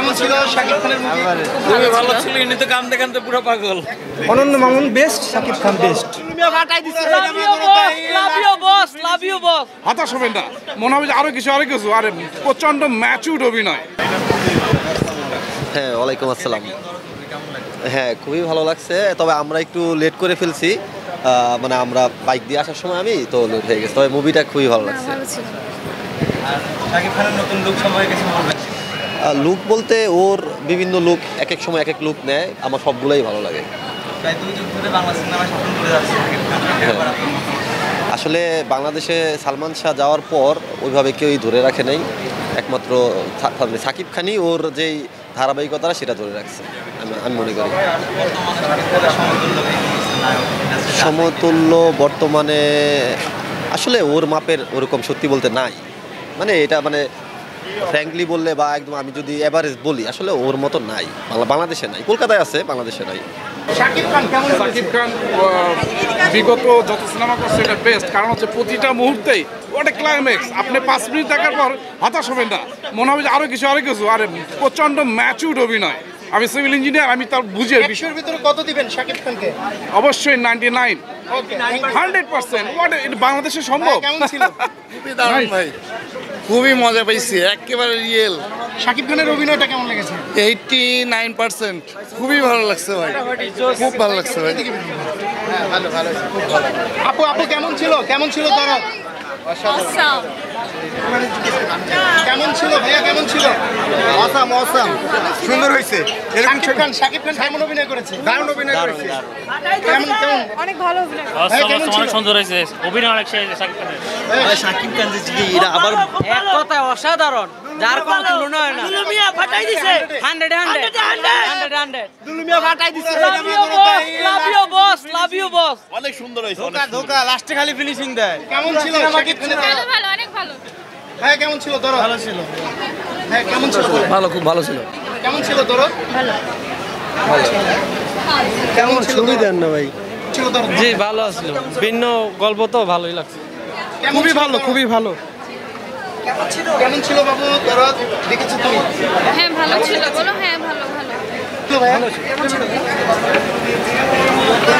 কেমন ছিল শাকিব খানের মুভি? খুবই ভালো ছিল, ইনি তো কান্দতে কান্দতে পুরো পাগল। অনন্য মামুন বেস্ট, শাকিব খান বেস্ট। হতাশ হবেন না, মনে হবে যে আরো কিছু আরে প্রচন্ড ম্যাচুরড অভিনয়। হ্যাঁ, ওয়ালাইকুম আসসালাম। হ্যাঁ, খুবই ভালো লাগছে, তবে আমরা একটু লেট করে ফেলছি। মানে আমরা বাইক দিয়ে আসার সময় আমি তো লেট হয়ে গেছে, তবে মুভিটা খুবই ভালো লাগছে। শাকিব খানের নতুন লুক সম্পর্কে কিছু বলবেন? লুক বলতে ওর বিভিন্ন লুক, এক এক সময় এক এক লুক নেয়, আমার সবগুলোই ভালো লাগে। প্রায় 2 যুগ ধরে বাংলা সিনেমায় শাসন করে যাচ্ছে শাকিব খান। আসলে বাংলাদেশে সালমান শাহ যাওয়ার পর ওইভাবে কেউই ধরে রাখে নাই, একমাত্র সাকিব খানই ওর যেই ধারাবাহিকতা সেটা ধরে রাখছে আমি মনে করি। সমতুল্য বর্তমানে আসলে ওর মাপের ওরকম সত্যি বলতে নাই, মানে এটা মানে ফ্র্যাঙ্কলি বললে বা একদম আমি যদি এভারেজ বলি, আসলে ওর মতো নাই, বাংলাদেশে নাই, কলকাতায় আছে, বাংলাদেশে নাই। শাকিব খান বিগত যত সিনেমা করছে এটা বেস্ট, কারণ হচ্ছে প্রতিটা মুহূর্তেই ওটা ক্লাইম্যাক্স। আপনি 5 মিনিট দেখার পর হতাশ হবেন না, মনে হবে যে আরো কিছু আরে প্রচন্ড ম্যাচুরড অভিনয়। আমি সিভিল ইঞ্জিনিয়ার, আমি তার বুঝে বিশ্বের ভিতরে কত দিবেন শাকিব খানকে? অবশ্যই 99, 100%। এটা বাংলাদেশে সম্ভব? কেমন ছিল? খুবই দারুণ ভাই, খুবই মজা পাইছি, একেবারে রিয়েল। শাকিব খানের অভিনয়টা কেমন লেগেছে? 89%, খুবই ভালো লাগছে ভাই, খুব ভালো লাগছে ভাই। ভালো ভালো, খুব ভালো। আপু কেমন ছিল? কেমন ছিল দরদ? কেমন ছিল ভাইয়া? কেমন ছিল? অসাম সুন্দর হয়েছে। শাকিব খান কেমন অভিনয় করেছে? দারুণ অভিনয় করেছে। কেমন অনেক ভালো অভিনয়। অনেক সুন্দর হয়েছে, অভিনয় অনেক সেই শাকিব খানের। সাকিব খান যে এটা আবার এক কথায় অসাধারণ, যার কোনো তুলনা হয় না। দুলুমিয়া ফাটাই দিছে 100 দুলুমিয়া ফাটাই দিছে। Love you boss. অনেক সুন্দর হয়েছে, ধোকা লাস্টে খালি ফিনিশিং দেয়। কেমন ছিল শাকিব খানের? ভালো অনেক ভালো। হ্যাঁ, কেমন ছিল দরদ? ভালো ছিল। হ্যাঁ, কেমন ছিল? ভালো, খুব ভালো ছিল। কেমন ছিল দরদ? ভালো। কেমন ছিল? ছবি দেন না ভাই। ছিল দরদ? জি ভালো ছিল, ভিন্ন গল্প তো ভালোই লাগছে। খুবই ভালো, খুবই ভালো। কেমন ছিল বাবু দরদ? দেখেছো তুমি? হ্যাঁ ভালো ছিল। বলো হ্যাঁ ভালো ভালো।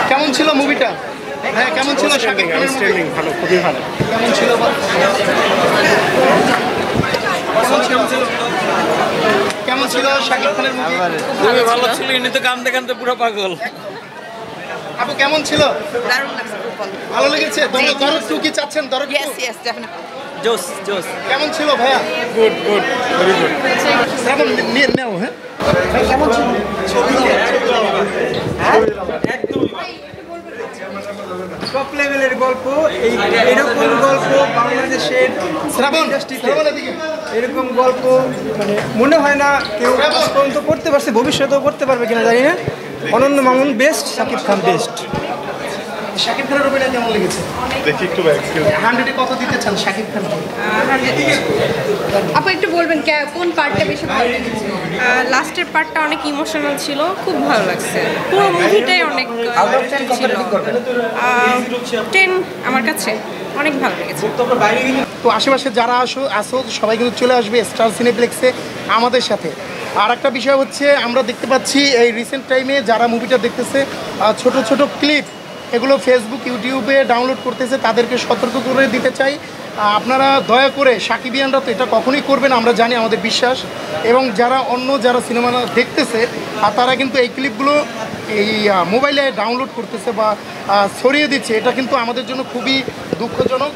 কেমন ছিল মুভিটা? হ্যাঁ, কেমন ছিল শাকিব খানের মুভি? ভালো, খুবই ভালো। কেমন ছিল? কেমন ছিল শাকিব খানের মুভি? খুবই ভালো ছিল, ইনি তো কান্দতে কান্দতে পুরো পাগল। আপু কেমন ছিল? দারুণ লাগছে, খুব ভালো। ভালো লেগেছে? দরদ টু কি চাচ্ছেন? দরদ ইয়েস ইয়েস ডেফিনেটলি। জোস জোস। কেমন ছিল ভাইয়া? Good, very good. শ্রাবণ নিয়ে নাও। হ্যাঁ, কেমন ছিল? টপ লেভেলের গল্প, এরকম গল্প বাংলাদেশের শ্রাবণ ইন্ডাস্ট্রিতে এরকম গল্প মানে মনে হয় না কেউ আজ পর্যন্ত করতে পারছে, ভবিষ্যতেও করতে পারবে কিনা জানি না। অনন্য মামুন বেস্ট, শাকিব খান বেস্ট। শাকিব খানের অভিনয় কেমন লেগেছে? দেখি একটু 100-এ কত দিতে চান শাকিব খানকে? আপু একটু বলবেন কোন পার্টটা বেশি ভালো লেগেছে? লাস্টের পার্টটা অনেক ইমোশনাল ছিল, খুব ভালো লাগছে। পুরো মুভিটাই অনেক ছিল। 10 আমার কাছে অনেক ভালো লেগেছে। তো আশেপাশে যারা আসো সবাই কিন্তু চলে আসবে স্টার সিনেপ্লেক্সে আমাদের সাথে। আর একটা বিষয় হচ্ছে, আমরা দেখতে পাচ্ছি এই রিসেন্ট টাইমে যারা মুভিটা দেখতেছে ছোট ছোট ক্লিপ এগুলো ফেসবুক ইউটিউবে ডাউনলোড করতেছে, তাদেরকে সতর্ক করে দিতে চাই, আপনারা দয়া করে সাকিবিয়ানরা তো এটা কখনোই করবেন, আমরা জানি, আমাদের বিশ্বাস। এবং যারা যারা সিনেমা দেখতেছে তারা কিন্তু এই ক্লিপগুলো এই মোবাইলে ডাউনলোড করতেছে বা ছড়িয়ে দিচ্ছে, এটা কিন্তু আমাদের জন্য খুবই দুঃখজনক।